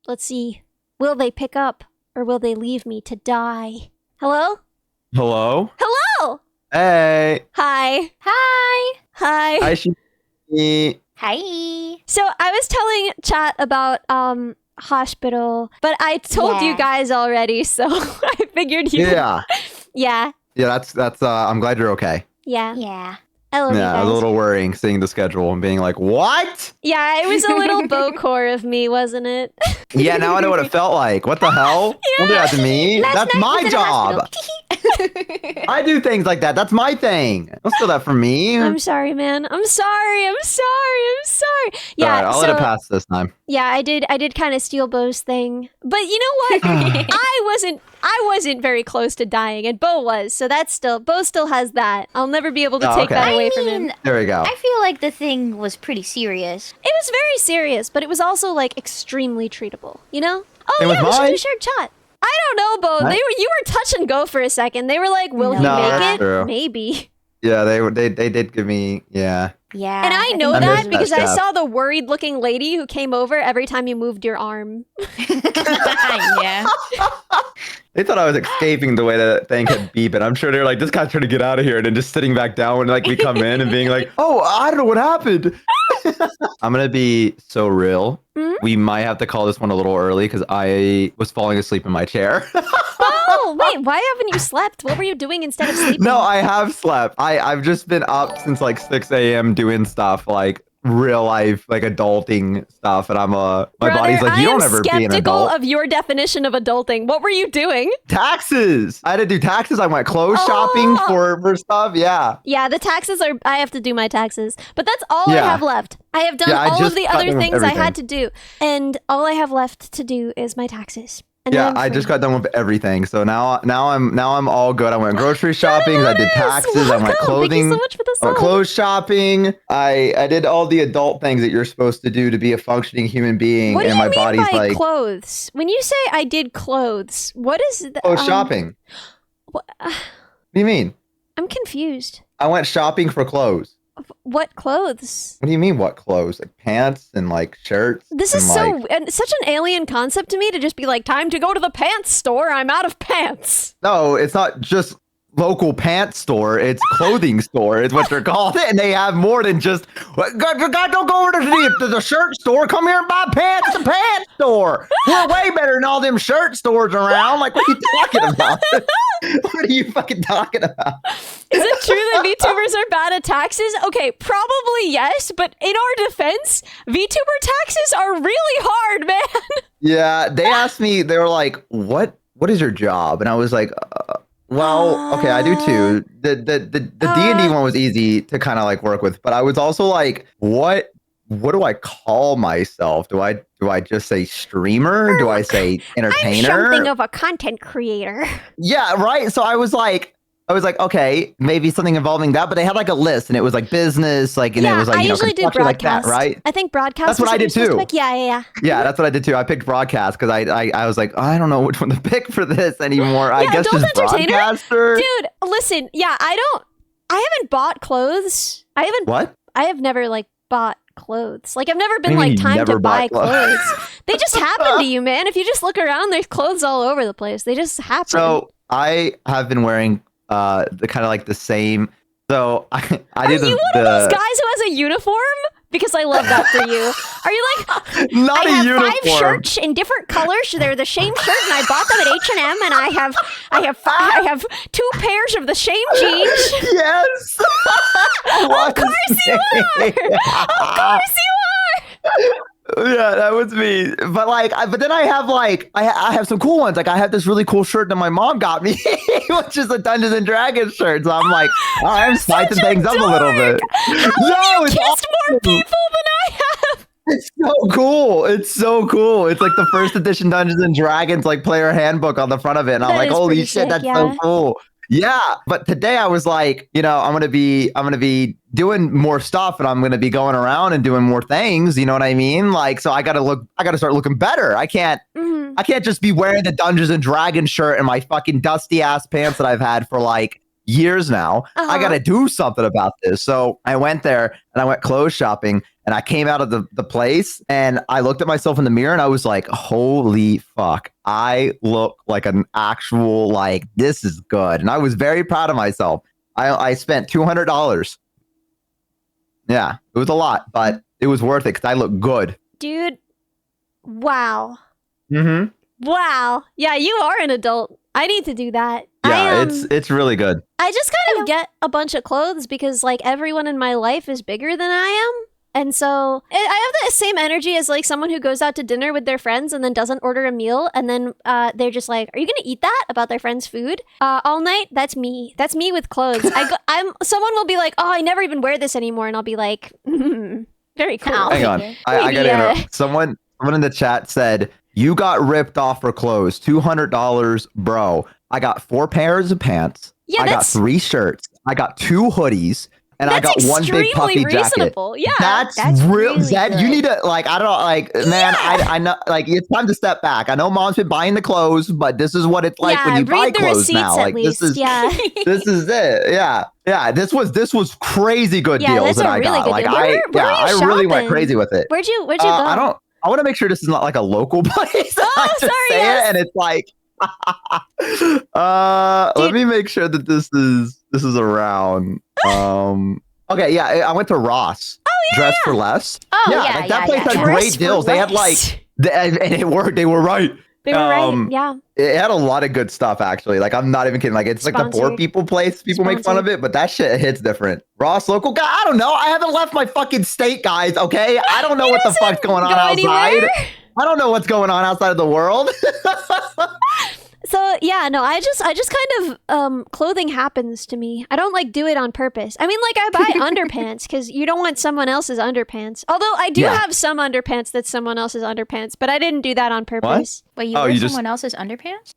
Let's see. Will they pick up or will they leave me to die? Hello? Hello? Hello! Hey. Hi. Hi. Hi. Hi, Shoomimi. Hi. So I was telling chat about hospital, but I told you Yeah. guys already, so I figured you Yeah. Yeah. Yeah, that's I'm glad you're okay. Yeah. Yeah. I love you Yeah, it guys. was a little worrying seeing the schedule and being like, what? Yeah, it was a little bow-core of me, wasn't it? Yeah, now I know what it felt like. What the hell? Don't do that to me. That's my job. I do things like that. That's my thing. Don't steal that from me. I'm sorry, man. I'm sorry. Yeah, All right, I'll let it pass this time. Yeah, I did kind of steal Bo's thing. But you know what? I wasn't very close to dying, and Bo was. So Bo still has that. I'll never be able to take that away from him. There we go. I feel like the thing was pretty serious. It was very serious, but it was also like extremely treatable, you know? Oh It was yeah, we should mine. do shared chat. I don't know, Bo. What? You were touch and go for a second. They were like, will he No, make that's it? true. Maybe. Yeah, they did give me, yeah. Yeah. And I know I that missed because that I stuff. saw the worried looking lady who came over every time you moved your arm. Yeah. They thought I was escaping the way that thing could beep, and I'm sure they're like, this guy's trying to get out of here, and then just sitting back down when like we come in and being like, oh, I don't know what happened. I'm gonna be so real. Mhm. We might have to call this one a little early because I was falling asleep in my chair. Oh, wait, why haven't you slept? What were you doing instead of sleeping? No, I have slept. I've just been up since like 6 a.m. doing stuff like real life, like adulting stuff, and my body's like, you don't ever be an skeptical adult. of your definition of adulting. What were you doing? Taxes. I had to do taxes. I went clothes Oh. shopping for stuff. Yeah. Yeah, the taxes are. I have to do my taxes, but that's all I Yeah. have left. I have done Yeah, I all of just the got other done with things I everything. had to do, and all I have left to do is my taxes. And Yeah, then I'm I just free. got done with everything. So now I'm all good. I went grocery shopping. I did taxes. I went Welcome. clothing. Thank you so much for the I went song. clothes shopping. I did all the adult things that you're supposed to do to be a functioning human being. What do and you my mean body's by like, clothes? When you say I did clothes, what is the, oh, shopping. What, What do you mean? I'm confused. I went shopping for clothes. What clothes? What do you mean? What clothes? Like pants and like shirts? This and, is like, and such an alien concept to me to just be like, time to go to the pants store. I'm out of pants. No, it's not just local pants store. It's clothing store. It's what they're called. And they have more than just, God, don't go over to the shirt store. Come here and buy pants at the pants store. We're way better than all them shirt stores around. Like, what are you talking about? What are you fucking talking about? Is it true that VTubers are bad at taxes? Okay, probably yes, but in our defense, VTuber taxes are really hard, man. Yeah, they asked me, they were like, what is your job? And I was like, well, okay, I do too. The D&D one was easy to kind of like work with, but I was also like, what do I call myself? Do I just say streamer? Do I say entertainer? I'm something of a content creator. Yeah, right. So I was like, okay, maybe something involving that, but they had like a list and it was like business, like, and Yeah, it was like, I you know, usually do construction like that, broadcast. right? I think broadcast. That's what is I you're did supposed to too. pick. Yeah. Yeah, that's what I did too. I picked broadcast because I was like, I don't know which one to pick for this anymore. I Yeah, guess adult just entertainer? broadcaster. Dude, listen. Yeah, I haven't bought clothes. What? I have never like bought clothes. Like I've never do been you mean like you time never to buy bought clothes. They just happen to you, man. If you just look around, there's clothes all over the place. They just happen. So I have been wearing the kind of like the same. So I Are did you one of those guys who has a uniform? Because I love that for you. Are you like, not I a have uniform. 5 shirts in different colors. They're the same shirt, and I bought them at H&M. And I have 2 pairs of the same jeans. Yes. Of course you are. Of course you are. Yeah, that was me. But like, but then I have like, I have some cool ones. Like I have this really cool shirt that my mom got me, which is a Dungeons and Dragons shirt. So I'm like, oh, I'm spicing things up a little bit. How have you it's kissed more awesome. people than I have? It's so cool. It's so cool. It's like the first edition Dungeons and Dragons like player handbook on the front of it. And I'm That like, is holy pretty shit, sick, that's yeah. so cool. Yeah. But today I was like, you know, I'm gonna be doing more stuff and I'm gonna be going around and doing more things. You know what I mean? Like, so I gotta start looking better. I can't just be wearing the Dungeons and Dragons shirt and my fucking dusty ass pants that I've had for like years now. I got to do something about this. So I went there and I went clothes shopping and I came out of the place and I looked at myself in the mirror and I was like, holy fuck, I look like an actual, like, this is good. And I was very proud of myself. I spent $200. Yeah, it was a lot, but it was worth it because I look good. Dude, wow. Mm-hmm. Wow. Yeah, you are an adult. I need to do that. Yeah, it's really good. I just kind of get a bunch of clothes because like everyone in my life is bigger than I am. And so I have the same energy as like someone who goes out to dinner with their friends and then doesn't order a meal. And then they're just like, are you going to eat that about their friend's food all night? That's me. That's me with clothes. Someone will be like, oh, I never even wear this anymore. And I'll be like, very cool. Hang on. I got to interrupt. Someone in the chat said, you got ripped off for clothes. $200, bro. I got 4 pairs of pants. Yeah, I got 3 shirts. I got 2 hoodies. And I got one big puffy reasonable. jacket. Yeah, that's real. Really Zed, good. you need to like. I don't like, man. I know. Like, it's time to step back. I know Mom's been buying the clothes, but this is what it's like when you buy clothes now. Like, this is this is it. Yeah. This was crazy good deals that I got. Like, I really went crazy with it. Where'd you go? I want to make sure this is not like a local place. Oh, sorry. It, and it's like. Let me make sure that this is around. Okay, yeah, I went to Ross. Oh, yeah, Dress for Less. Oh, yeah, that place had Dress great for deals. They had Less. and it worked. They were right. They were right. Yeah. It had a lot of good stuff, actually. Like, I'm not even kidding. Like, it's like the poor people place. People make fun of it, but that shit hits different. Ross, local guy. I don't know. I haven't left my fucking state, guys. Okay, I don't know what the fuck's going on outside. I don't know what's going on outside of the world. So yeah, no, I just kind of clothing happens to me. I don't like do it on purpose. I mean, like I buy underpants because you don't want someone else's underpants. Although I do have some underpants that's someone else's underpants, but I didn't do that on purpose. What? Wait, you wear someone else's underpants?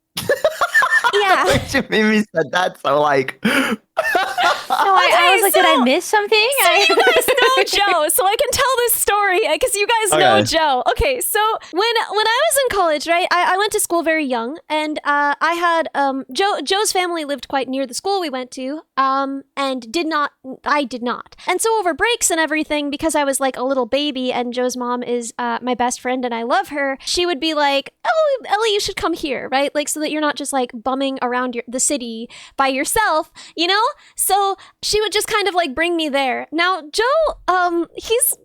Yeah. Shoomimi said that, so like. No, I was like, did I miss something? So you guys know Joe, so I can tell this story because you guys know Joe. Okay, so when I was in college, right, I went to school very young, and I had Joe's family lived quite near the school we went to, and I did not. And so over breaks and everything, because I was like a little baby, and Joe's mom is my best friend, and I love her, she would be like, "Oh, Ellie, you should come here," right? Like so that you're not just like bumming around the city by yourself, you know? So she would just kind of like bring me there. Now, Joe, he's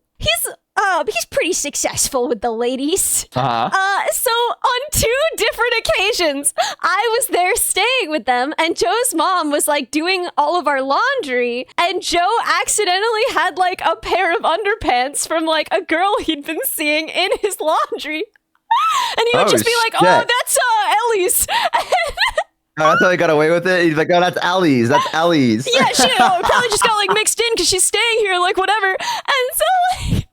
pretty successful with the ladies. So on 2 different occasions, I was there staying with them, and Joe's mom was like doing all of our laundry, and Joe accidentally had like a pair of underpants from like a girl he'd been seeing in his laundry. And he would just be like, "Oh, that's Ellie's." Oh, that's how he got away with it. He's like, "Oh, that's Ellie's. That's Ellie's." Yeah, she probably just got like mixed in because she's staying here, like whatever. And so like,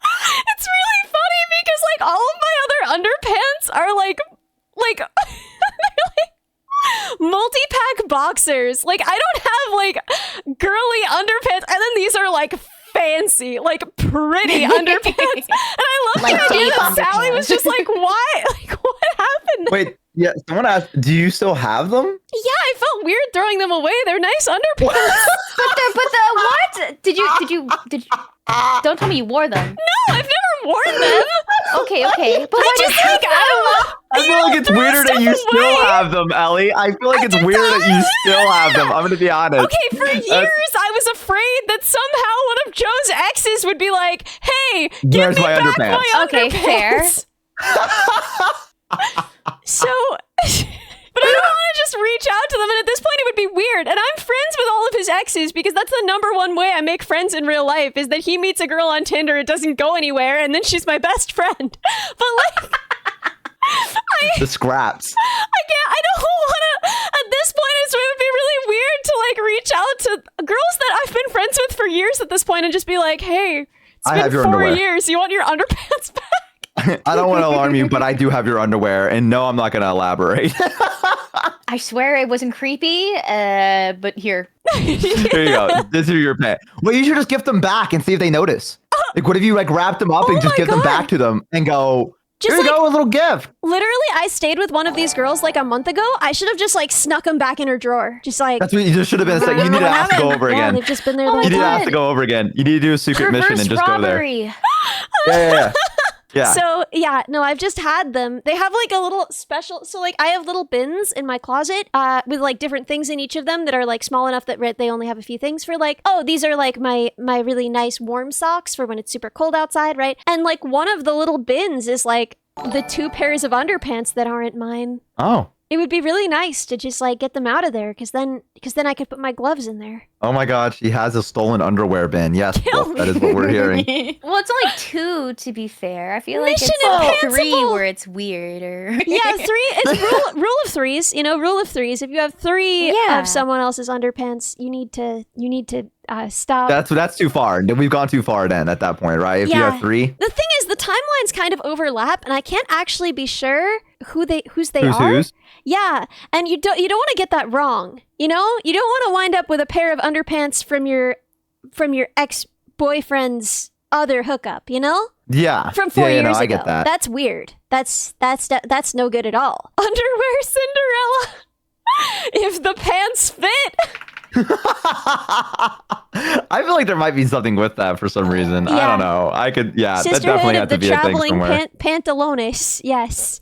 it's really funny because like all of my other underpants are like they're like multi-pack boxers. Like I don't have like girly underpants, and then these are like fancy, like pretty underpants. And I love Like the idea that deep Sally underpants. was just like, "Why? Like what happened?" Wait, yeah. Someone asked, "Do you still have them?" Yeah, I felt weird throwing them away. They're nice underpants. But the what? Did you? Don't tell me you wore them. No, I've never worn them. Okay. But I just like I feel like it's weirder that you still have them, Ellie. I feel like it's weird that you still have them. I'm gonna be honest. Okay, for years I was afraid that somehow one of Joe's exes would be like, "Hey, give Where's me my back underpants?" my Okay, underpants." So, but I don't want to just reach out to them, and at this point it would be weird. And I'm friends with all of his exes because that's the number one way I make friends in real life is that he meets a girl on Tinder, it doesn't go anywhere, and then she's my best friend. But like, The scraps. I don't want to, at this point it would be really weird to like reach out to girls that I've been friends with for years at this point and just be like, "Hey, it's been 4 underwear. years. You want your underpants back?" I don't want to alarm you, but I do have your underwear, and no, I'm not going to elaborate. I swear it wasn't creepy. But here. Here you go. This is your pet. Well, you should just gift them back and see if they notice. Like, what if you like wrap them up and just give them back to them and go, Just Here you like go, a little gift. literally, I stayed with one of these girls like a month ago. I should have just like snuck them back in her drawer. Just like That's what you just should have been saying. You need to ask to go over yeah, again. they've just been there. Oh the my You whole need to time. ask to go over again. You need to do a secret mission Reverse and just go there. robbery. Yeah. Yeah. So yeah, no, I've just had them. They have like a little special. So like I have little bins in my closet with like different things in each of them that are like small enough that they only have a few things for like, oh, these are like my really nice warm socks for when it's super cold outside, right? And like one of the little bins is like the 2 pairs of underpants that aren't mine. Oh. It would be really nice to just like get them out of there because then I could put my gloves in there. Oh my God, she has a stolen underwear bin. Yes, Kill Wolf, that is what we're hearing. Well, it's only 2 to be fair. I feel like Mission it's 3 Impossible. where it's weirder. Yeah, 3. It's rule of threes. You know, rule of threes. If you have 3 Yeah. of someone else's underpants, you need to stop. That's too far. We've gone too far then at that point, right? If you Yeah. have 3, The thing is, the timelines kind of overlap, and I can't actually be sure whose they who's are. whose? Yeah, and you don't want to get that wrong. You know, you don't want to wind up with a pair of underpants from your ex-boyfriend's other hookup. You know, Yeah. from 4 years no, ago. I get that. That's weird. That's no good at all. Underwear Cinderella. If the pants fit. I feel like there might be something with that for some reason. I Yeah. don't know. I could, that Sisterhood definitely of had the to be a thing traveling somewhere. pantalones. Yes.